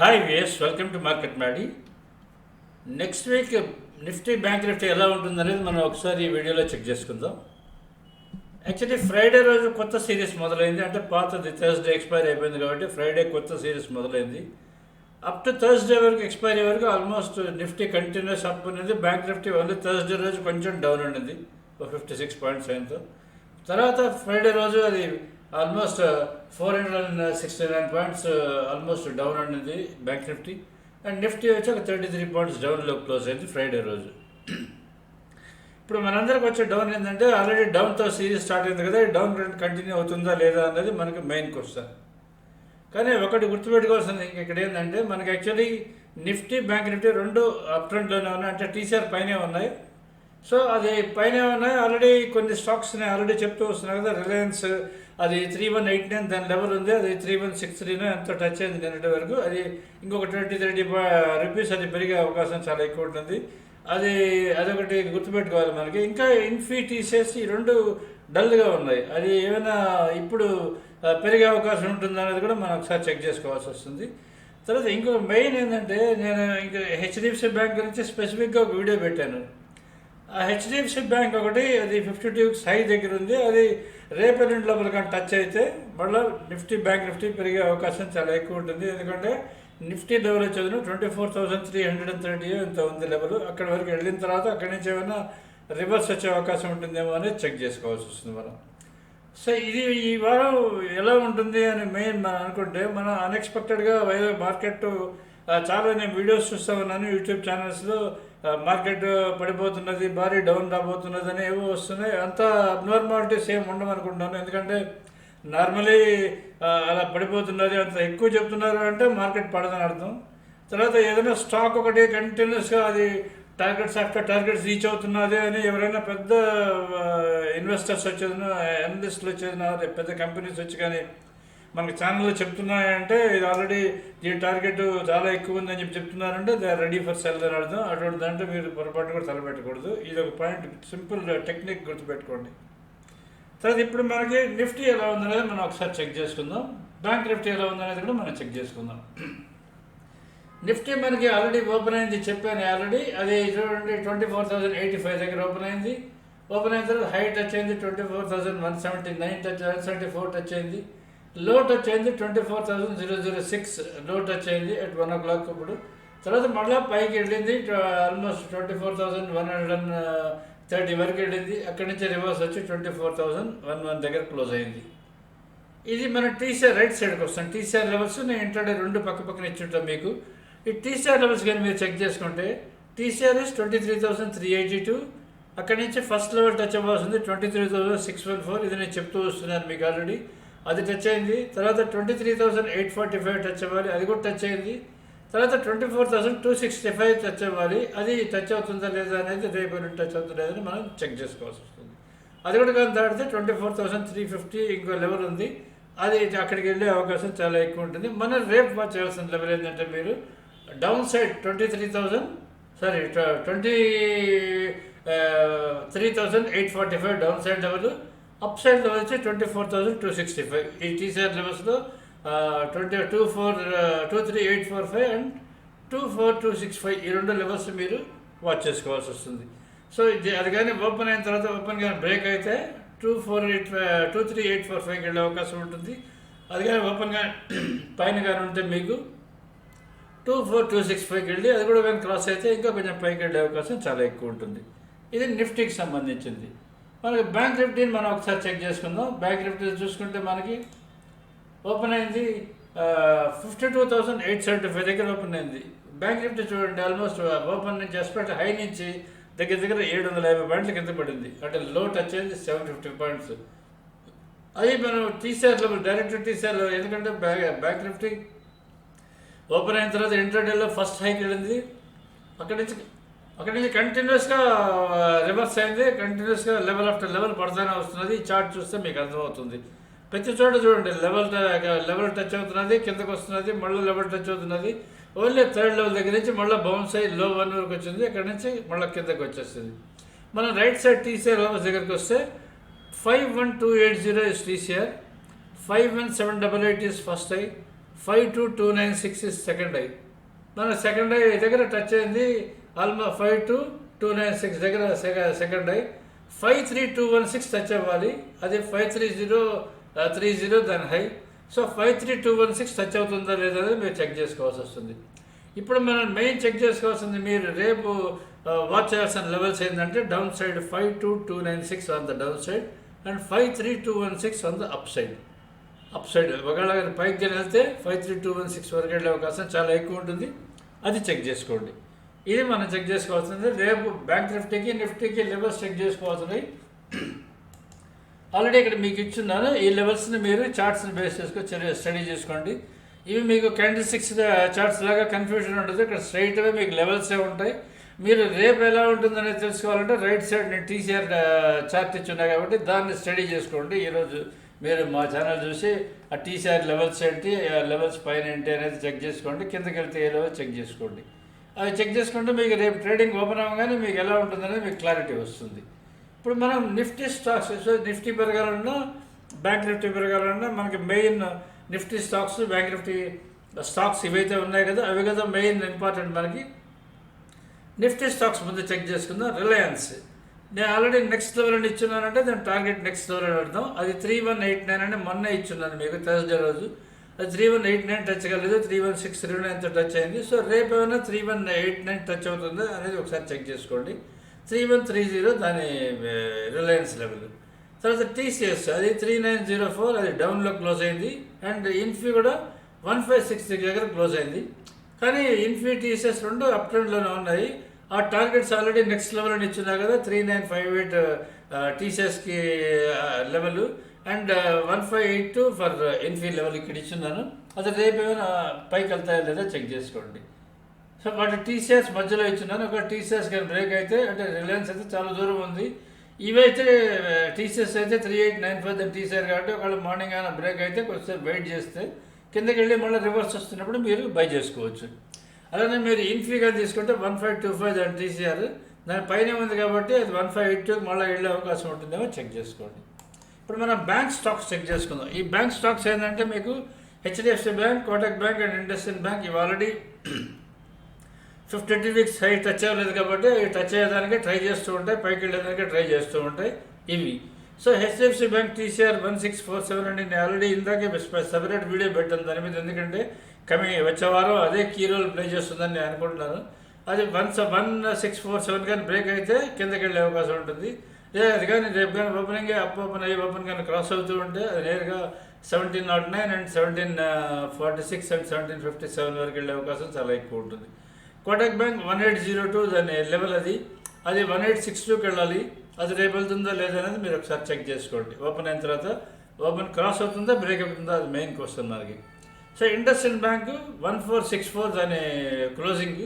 Hi VS, welcome to Market Maddy. Next week Nifty Bank Nifty ఎలా ఉంటుందనేది మనం ఒకసారి ఈ వీడియోలో చెక్ చేసుకుందాం. యాక్చువల్లీ ఫ్రైడే రోజు కొత్త సిరీస్ మొదలైంది. అంటే పాతది థర్స్డే ఎక్స్పైరీ అయిపోయింది కాబట్టి ఫ్రైడే కొత్త సిరీస్ మొదలైంది. అప్ టు థర్స్డే వరకు ఎక్స్పైరీ వరకు ఆల్మోస్ట్ నిఫ్టీ కంటిన్యూస్ అప్ ఉన్నది. బ్యాంక్ నిఫ్టీ ఓన్లీ థర్స్డే రోజు కొంచెం డౌన్ ఉన్నది 56 పాయింట్స్ అయిందో. తర్వాత ఫ్రైడే రోజు అది ఆల్మోస్ట్ 469 పాయింట్స్ ఆల్మోస్ట్ డౌన్ అనేది బ్యాంక్ నిఫ్టీ. అండ్ నిఫ్టీ వచ్చి ఒక 33 పాయింట్స్ డౌన్లో క్లోజ్ అయింది ఫ్రైడే రోజు. ఇప్పుడు మనందరికి వచ్చే డౌన్ ఏంటంటే ఆల్రెడీ డౌన్తో సిరీస్ స్టార్ట్ అయింది కదా, ఈ డౌన్ ట్రెండ్ కంటిన్యూ అవుతుందా లేదా అన్నది మనకి మెయిన్ క్వశ్చన్. కానీ ఒకటి గుర్తుపెట్టుకోవాల్సింది ఇక్కడ ఏంటంటే మనకి యాక్చువల్లీ నిఫ్టీ బ్యాంక్ నిఫ్టీ రెండు అప్ ట్రెండ్లోనే ఉన్నాయి. అంటే టీసీఆర్ పైనే ఉన్నాయి. సో అది పైన ఉన్నాయి. ఆల్రెడీ కొన్ని స్టాక్స్ని ఆల్రెడీ చెప్తూ వస్తున్నాయి కదా, రిలయన్స్ అది 3189 దాని లెవెల్ ఉంది, అది 3163 ఎంతో టచ్ అయింది నిన్నటి వరకు. అది ఇంకొక 20-30 రూపీస్ అది పెరిగే అవకాశం చాలా ఎక్కువ ఉంటుంది. అదొకటి గుర్తుపెట్టుకోవాలి మనకి. ఇంకా ఇన్ఫీ టీసీఎస్ ఈ రెండు డల్గా ఉన్నాయి. అది ఏమైనా ఇప్పుడు పెరిగే అవకాశం ఉంటుందా అనేది కూడా మనం ఒకసారి చెక్ చేసుకోవాల్సి వస్తుంది. తర్వాత ఇంకొక మెయిన్ ఏంటంటే నేను ఇంకా హెచ్డిఎఫ్సి బ్యాంక్ గురించి స్పెసిఫిక్గా ఒక వీడియో పెట్టాను. ఆ హెచ్డిఎఫ్సి బ్యాంక్ ఒకటి అది 52 హై దగ్గర ఉంది. అది రేపెల్లుండి లోపల కానీ టచ్ అయితే మళ్ళీ నిఫ్టీ బ్యాంక్ నిఫ్టీ పెరిగే అవకాశం చాలా ఎక్కువ ఉంటుంది. ఎందుకంటే నిఫ్టీ లెవెల్ వచ్చేది 24,330 ఎంత ఉంది లెవెల్. అక్కడ వరకు వెళ్ళిన తర్వాత అక్కడి నుంచి ఏమైనా రివర్స్ వచ్చే అవకాశం ఉంటుందేమో అనేది చెక్ చేసుకోవాల్సి వస్తుంది మనం. సో ఇది ఈ వారం ఎలా ఉంటుంది అని మెయిన్ మనం అనుకుంటే, మనం అన్ఎక్స్పెక్టెడ్గా మార్కెట్ చాలా నేను వీడియోస్ చూస్తూ ఉన్నాను యూట్యూబ్ ఛానల్స్లో. మార్కెట్ పడిపోతున్నది, భారీ డౌన్ రాబోతున్నది అని ఏవో వస్తున్నాయి. అంతా అబ్నార్మాలిటీస్ ఏమి ఉండమనుకుంటున్నాను. ఎందుకంటే నార్మలీ అలా పడిపోతున్నది అంత ఎక్కువ చెప్తున్నారు అంటే మార్కెట్ పడదని అర్థం. తర్వాత ఏదైనా స్టాక్ ఒకటి కంటిన్యూస్గా అది టార్గెట్స్ ఆఫ్టర్ టార్గెట్స్ రీచ్ అవుతున్నది అని ఎవరైనా పెద్ద ఇన్వెస్టర్స్ వచ్చేదినో అనలిస్టులు వచ్చేదినో పెద్ద కంపెనీస్ వచ్చి కానీ మనకి ఛానల్లో చెప్తున్నాయంటే ఇది ఆల్రెడీ దీని టార్గెట్ చాలా ఎక్కువ ఉందని చెప్తున్నారంటే they are ready for sell అని అర్థం. అటువంటి దాంట్లో మీరు పొరపాటు కూడా తలపెట్టకూడదు. ఇది ఒక పాయింట్, సింపుల్ టెక్నిక్ గుర్తుపెట్టుకోండి. తర్వాత ఇప్పుడు మనకి నిఫ్టీ ఎలా ఉందనేది మనం ఒకసారి చెక్ చేసుకుందాం. బ్యాంక్ నిఫ్టీ ఎలా ఉందనేది కూడా మనం చెక్ చేసుకుందాం. నిఫ్టీ మనకి ఆల్రెడీ ఓపెన్ అయింది, చెప్పాను ఆల్రెడీ. అది చూడండి 24,085 దగ్గర ఓపెన్ అయింది. ఓపెన్ అయిన తర్వాత హై టచ్ అయింది 24,179 టచ్, 174 టచ్ అయింది. లో టచ్ అయింది 24,006 లో టచ్ అయింది at 1 o'clock ఇప్పుడు. తర్వాత మళ్ళీ పైకి వెళ్ళింది ఆల్మోస్ట్ 24,130 వరకు వెళ్ళింది. అక్కడి నుంచి రివర్స్ వచ్చి 24,011 దగ్గర క్లోజ్ అయింది. ఇది మన టీసీఆర్ రైట్ సైడ్కి వస్తాం. టీసీఆర్ లెవెల్స్ నేను ఇంటర్డే రెండు పక్క పక్కన ఇచ్చుంటాం మీకు. ఈ టీసీఆర్ లెవెల్స్ కానీ మీరు చెక్ చేసుకుంటే టీసీఆర్ ఇస్ 23,382. అక్కడి నుంచి ఫస్ట్ లెవెల్ టచ్ అవ్వాల్సింది 23,614. ఇది నేను చెప్తూ వస్తున్నాను మీకు ఆల్రెడీ. అది టచ్ అయింది. తర్వాత 23,845 టచ్ అవ్వాలి, అది కూడా టచ్ అయింది. తర్వాత 24,265 టచ్ అవ్వాలి. అది టచ్ అవుతుందా లేదా అనేది రేపు టచ్ అవుతుందా లేదని మనం చెక్ చేసుకోవాల్సి వస్తుంది. అది కూడా కానీ దాటితే 24,350 ఇంకో లెవెల్ ఉంది. అది అక్కడికి వెళ్ళే అవకాశం చాలా ఎక్కువ ఉంటుంది. మనం రేపు వాచ్ చేయాల్సిన లెవెల్ ఏంటంటే మీరు down side 23,845 down side level, up side level వచ్చి 24,265. ఈ టీసీఆర్ లెవెల్స్లో 23,845 అండ్ 24,265 ఈ రెండు లెవెల్స్ మీరు వాచ్ చేసుకోవాల్సి వస్తుంది. సో ఇది అది కానీ ఓపెన్ అయిన తర్వాత ఓపెన్ కానీ బ్రేక్ అయితే 23,845 వెళ్ళే అవకాశం ఉంటుంది. అది కానీ ఓపెన్ కానీ పైన కానీ ఉంటే మీకు 24,265 వెళ్ళి అది కూడా కానీ క్రాస్ అయితే ఇంకా కొంచెం పైకి వెళ్ళే అవకాశం చాలా ఎక్కువ ఉంటుంది. ఇది నిఫ్టీకి సంబంధించింది. మనకి బ్యాంక్ నిఫ్టీని మనం ఒకసారి చెక్ చేసుకుందాం. బ్యాంక్ నిఫ్టీ చూసుకుంటే మనకి ఓపెన్ అయింది 52,875 దగ్గర ఓపెన్ అయింది. బ్యాంక్ నిఫ్టీ చూడండి ఆల్మోస్ట్ ఓపెన్ నుంచి ఎక్స్పెక్ట్ హై నుంచి దగ్గర 750 పాయింట్ల కింద పడింది. అంటే లో టచ్ అయింది 750 పాయింట్స్. అది మనం TCR level direct TCR level. ఎందుకంటే బ్యాంక్ నిఫ్టీ ఓపెన్ అయిన తర్వాత ఇంటర్డేలో ఫస్ట్ హైకి వెళ్ళింది. అక్కడి నుంచి కంటిన్యూస్గా రివర్స్ అయింది. కంటిన్యూస్గా లెవెల్ ఆఫ్టర్ లెవెల్ పడుతూనే వస్తున్నది. ఈ చార్ట్ చూస్తే మీకు అర్థమవుతుంది. ప్రతి చోట చూడండి లెవెల్ టచ్ అవుతున్నది, కిందకు వస్తున్నది, మళ్ళీ లెవెల్ టచ్ అవుతున్నది. ఓన్లీ థర్డ్ లెవెల్ దగ్గర నుంచి మళ్ళీ బౌన్స్ అయ్యి లో 1 వరకు వచ్చింది. అక్కడి నుంచి మళ్ళీ కిందకు వచ్చేస్తుంది. మనం రైట్ సైడ్ టీసీఆర్ లెవెల్స్ దగ్గరికి వస్తే 51280 is TCR, 51788 is first high, 52,296 is second high. మన సెకండ్ హై దగ్గర టచ్ అయింది, ఆల్మోస్ట్ 52,296 దగ్గర సెకండ్ హై. 53,216 టచ్ అవ్వాలి, అది 53,030 దాని హై. సో 53,216 టచ్ అవుతుందా లేదా అనేది మీరు చెక్ చేసుకోవాల్సి వస్తుంది. ఇప్పుడు మనం మెయిన్ చెక్ చేసుకోవాల్సింది, మీరు రేపు వాచ్ చేయాల్సిన లెవెల్స్ ఏంటంటే down side 52,296 on the down side and 53,216 on the up side. ఒకవేళ పైకి వెళ్తే 53,216 వరకు వెళ్ళే అవకాశం చాలా ఎక్కువ ఉంటుంది, అది చెక్ చేసుకోండి. ఇది మనం చెక్ చేసుకోవాల్సింది. రేపు బ్యాంక్ నిఫ్టీకి లెవెల్స్ చెక్ చేసుకోవాల్సినవి ఆల్రెడీ ఇక్కడ మీకు ఇచ్చున్నాను. ఈ లెవెల్స్ని మీరు చార్ట్స్ని బేస్ చేసుకొని స్టడీ చేసుకోండి. ఇవి మీకు క్యాండిల్ స్టిక్స్ చార్ట్స్ లాగా కన్ఫ్యూజన్ ఉంటుంది, ఇక్కడ స్ట్రైట్గా మీకు లెవెల్సే ఉంటాయి. మీరు రేపు ఎలా ఉంటుందనేది తెలుసుకోవాలంటే రైట్ సైడ్ నేను టీసీఆర్ చార్ట్ ఇచ్చున్నాయి కాబట్టి దాన్ని స్టడీ చేసుకోండి. ఈరోజు మీరు మా ఛానల్ చూసి ఆ టీసీఆర్ లెవెల్స్ ఏంటి, ఆ లెవెల్స్ పైన ఏంటి అనేది చెక్ చేసుకోండి. కిందకి వెళ్తే ఏ లెవెల్ చెక్ చేసుకోండి. అవి చెక్ చేసుకుంటే మీకు రేపు ట్రేడింగ్ ఓపెన్ అవ్వగానే మీకు ఎలా ఉంటుందనేది మీకు క్లారిటీ వస్తుంది. ఇప్పుడు మనం నిఫ్టీ స్టాక్స్, నిఫ్టీ పెరగాలన్నా బ్యాంక్ నిఫ్టీ పెరగాలన్నా మనకి main Nifty stocks, bank Nifty stocks ఇవైతే ఉన్నాయి కదా, అవి కదా మెయిన్ ఇంపార్టెంట్ మనకి. నిఫ్టీ స్టాక్స్ ముందు చెక్ చేసుకుందాం. రిలయన్స్ నేను ఆల్రెడీ నెక్స్ట్ లెవెల్ అని ఇచ్చున్నానంటే దాని టార్గెట్ నెక్స్ట్ లెవెల్ అని అర్థం. అది 3189 అని మొన్న ఇచ్చున్నాను మీకు థర్స్డే రోజు. అది 3189 టచ్ కాలేదు, 31,639తో టచ్ అయింది. సో రేపు ఏమైనా 3189 టచ్ అవుతుందా అనేది ఒకసారి చెక్ చేసుకోండి. 3130 దాని రిలయన్స్ లెవెల్. తర్వాత టీసీఎస్ అది 3904, అది డౌన్లో క్లోజ్ అయింది. అండ్ ఇన్ఫీ కూడా 1566 దగ్గర క్లోజ్ అయింది. కానీ ఇన్ఫీ టీసీఎస్ రెండు అప్ ట్రెండ్లోనే ఉన్నాయి. ఆ టార్గెట్స్ ఆల్రెడీ నెక్స్ట్ లెవెల్ అని ఇచ్చున్నా కదా, 3958 టీసీఎస్కి level and 1582 for Infy level ఇక్కడ ఇచ్చున్నాను. అది రేపు ఏమైనా పైకి వెళ్తాయో లేదా చెక్ చేసుకోండి. సో వాటి టీసీఎస్ మధ్యలో ఇచ్చున్నాను. ఒక టీసీఎస్ కానీ బ్రేక్ అయితే, అంటే రిలయన్స్ అయితే చాలా దూరం ఉంది, ఇవైతే టీసీఎస్ అయితే 3895 దాని టీసీఆర్ కాబట్టి ఒకవేళ మార్నింగ్ అయినా బ్రేక్ అయితే కొంచెం వెయిట్ చేస్తే కిందకి వెళ్ళి మళ్ళీ రివర్స్ వస్తున్నప్పుడు మీరు బై చేసుకోవచ్చు. అలానే మీరు ఇన్ఫీగా తీసుకుంటే 1525 దాని టీసీఆర్, దాని పైన ఉంది కాబట్టి అది 1582 మళ్ళీ వెళ్ళే అవకాశం ఉంటుందేమో చెక్ చేసుకోండి. ఇప్పుడు మనం బ్యాంక్ స్టాక్స్ చెక్ చేసుకుందాం. ఈ బ్యాంక్ స్టాక్స్ ఏంటంటే మీకు HDFC bank, Kotak bank and IndusInd bank ఇవి ఆల్రెడీ 52 వీక్స్ హై టచ్ అవ్వలేదు కాబట్టి అవి టచ్ అయ్యేదానికి ట్రై చేస్తూ ఉంటాయి, పైకి వెళ్ళేదానికి ట్రై చేస్తూ ఉంటాయి ఇవి. సో హెచ్డిఎఫ్సి బ్యాంక్ టీసీఆర్ 1647 అండి. నేను ఆల్రెడీ ఇందాకే సెపరేట్ వీడియో పెట్టాను దాని మీద, ఎందుకంటే వచ్చే వారం అదే కీ రోల్ ప్లే చేస్తుందని నేను అనుకుంటున్నాను. అది 1647 కానీ బ్రేక్ అయితే కిందకి వెళ్ళే అవకాశం ఉంటుంది. అది కానీ రేపు కానీ ఓపెనింగ్ ఓపెన్ కానీ క్రాస్ అవుతూ ఉంటే అది నేరుగా 1709 అండ్ 1746 అండ్ 1757 వరకు వెళ్ళే అవకాశం చాలా ఎక్కువ ఉంటుంది. కోటక్ బ్యాంక్ 1802 దాని లెవెల్, అది 1862కి వెళ్ళాలి. అది రేపు వెళ్తుందా లేదా అనేది మీరు ఒకసారి చెక్ చేసుకోండి. ఓపెన్ అయిన తర్వాత ఓపెన్ క్రాస్ అవుతుందా, బ్రేక్ అవుతుందా, అది మెయిన్ క్వశ్చన్ మనకి. సో ఇండస్ఇండ్ బ్యాంక్ 1464 దాని క్లోజింగ్,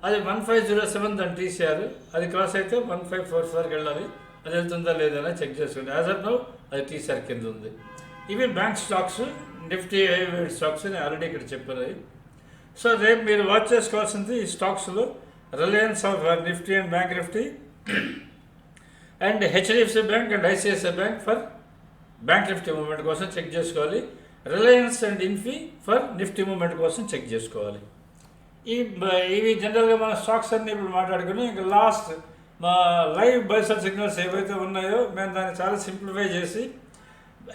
అది 1507 దాని టీసీఆర్, అది క్రాస్ అయితే 1544కి వెళ్ళాలి. అది వెళ్తుందా లేదా అనేది చెక్ చేసుకోండి. యాజ్ ఆఫ్ నౌ అది టీసీఆర్ కింద ఉంది. ఇవి బ్యాంక్ స్టాక్స్, నిఫ్టీ హైవేట్ స్టాక్స్ నేను ఆల్రెడీ ఇక్కడ చెప్పినవి. సో రేపు మీరు వాచ్ చేసుకోవాల్సింది ఈ స్టాక్స్లో Reliance of Nifty and bank Nifty and HDFC bank and ICICI bank for bank Nifty movement కోసం చెక్ చేసుకోవాలి. Reliance and Infy for Nifty movement కోసం చెక్ చేసుకోవాలి. ఇవి జనరల్గా మన స్టాక్స్ అన్నీ ఇప్పుడు మాట్లాడుకుని ఇంకా లాస్ట్ మా లైవ్ బైసల్ సిగ్నల్స్ ఏవైతే ఉన్నాయో మేము దాన్ని చాలా సింప్లిఫై చేసి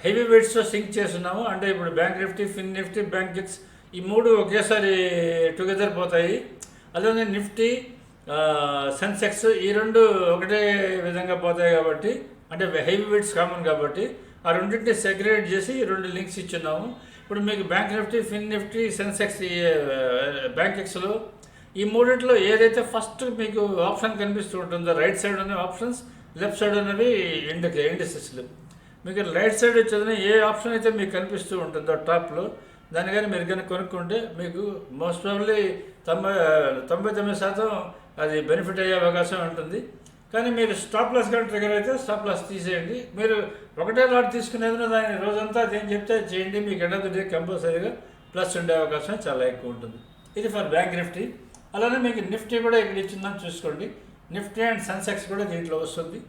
హెవీ వెయిట్స్తో సింక్ చేస్తున్నాము. అంటే ఇప్పుడు బ్యాంక్ నిఫ్టీ, ఫిన్ నిఫ్టీ, బ్యాంక్ జిక్స్ ఈ మూడు ఒకేసారి టుగెదర్ పోతాయి. అలానే నిఫ్టీ, సెన్సెక్స్ ఈ రెండు ఒకటే విధంగా పోతాయి కాబట్టి, అంటే హెవీ వెయిట్స్ కామన్ కాబట్టి ఆ రెండింటిని సెగ్రిగేట్ చేసి రెండు లింక్స్ ఇచ్చున్నాము. ఇప్పుడు మీకు బ్యాంక్ నిఫ్టీ, ఫిన్ నిఫ్టీ, సెన్సెక్స్ బ్యాంక్ ఎక్స్లో ఈ మూడింటిలో ఏదైతే ఫస్ట్ మీకు ఆప్షన్ కనిపిస్తూ ఉంటుందో రైట్ సైడ్ ఉన్న ఆప్షన్స్, లెఫ్ట్ సైడ్ ఉన్నవి ఇండిసెస్లు. మీకు రైట్ సైడ్ వచ్చేదని ఏ ఆప్షన్ అయితే మీకు కనిపిస్తూ ఉంటుందో టాప్లో దాన్ని కానీ మీరు కానీ కొనుక్కుంటే మీకు మోస్ట్ ప్రాబ్లీ 99% అది బెనిఫిట్ అయ్యే అవకాశం ఉంటుంది. కానీ మీరు స్టాప్ లాస్ కానీ ట్రిగర్ అయితే స్టాప్ లాస్ తీసేయండి. మీరు ఒకటే లాట్ తీసుకునేది దాన్ని రోజంతా అదేం చెప్తే చేయండి, మీకు ఎండ్ ఆఫ్ ది డే కంపల్సరీగా ప్లస్ ఉండే అవకాశం చాలా ఎక్కువ ఉంటుంది. ఇది ఫర్ బ్యాంక్ నిఫ్టీ. అలానే మీకు నిఫ్టీ కూడా ఇక్కడ ఇచ్చిందని చూసుకోండి. నిఫ్టీ అండ్ సెన్సెక్స్ కూడా దీంట్లో వస్తుంది.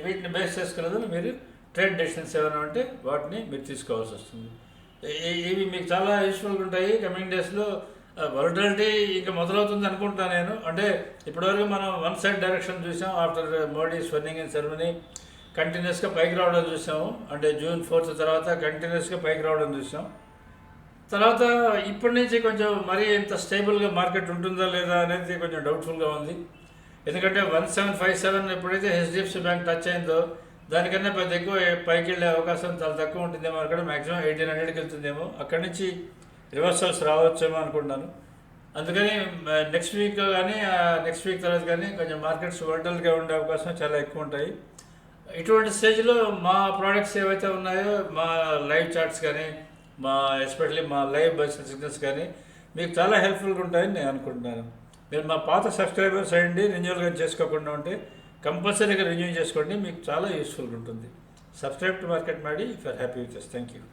వీటిని బేస్ చేసుకున్నది మీరు ట్రేడ్ డెసిషన్స్ ఏమైనా ఉంటే వాటిని మీరు తీసుకోవాల్సి వస్తుంది. ఇవి మీకు చాలా యూస్ఫుల్గా ఉంటాయి కమింగ్ డేస్లో. వొలటిలిటీ ఇంకా మొదలవుతుంది అనుకుంటున్నాను నేను. అంటే ఇప్పటివరకు మనం వన్ సైడ్ డైరెక్షన్ చూసాం. ఆఫ్టర్ మోడీ స్వర్నింగ్ ఇన్ సెరమనీ కంటిన్యూస్గా పైకి రావడం చూసాము. అంటే June 4th తర్వాత కంటిన్యూస్గా పైకి రావడం చూసాం. తర్వాత ఇప్పటి నుంచి కొంచెం మరీ ఇంత స్టేబుల్గా మార్కెట్ ఉంటుందా లేదా అనేది కొంచెం డౌట్ఫుల్గా ఉంది. ఎందుకంటే 1757 ఎప్పుడైతే హెచ్డిఎఫ్సి బ్యాంక్ టచ్ అయిందో దానికన్నా పెద్ద ఎక్కువ పైకి వెళ్ళే అవకాశం చాలా తక్కువ ఉంటుందేమో. అక్కడ మ్యాక్సిమం 1800కి వెళ్తుందేమో. అక్కడి నుంచి రివర్సల్స్ రావచ్చేమో అనుకుంటున్నాను. అందుకని నెక్స్ట్ వీక్ కానీ నెక్స్ట్ వీక్ తర్వాత కానీ కొంచెం మార్కెట్స్ వోల్టైల్గా ఉండే అవకాశం చాలా ఎక్కువ ఉంటాయి. ఇటువంటి స్టేజ్లో మా ప్రోడక్ట్స్ ఏవైతే ఉన్నాయో, మా లైవ్ చార్ట్స్ కానీ, ఎస్పెషల్లీ మా లైవ్ బస్ సిగ్నల్స్ కానీ మీకు చాలా హెల్ప్ఫుల్గా ఉంటాయని నేను అనుకుంటున్నాను. మీరు మా పాత సబ్స్క్రైబర్స్ అయ్యండి, రెన్యూవల్గా చేసుకోకుండా ఉంటే కంపల్సరీగా రెన్యూ చేసుకోండి. మీకు చాలా యూస్ఫుల్గా ఉంటుంది. Subscribe to Market Maddy if are happy with us. Thank you.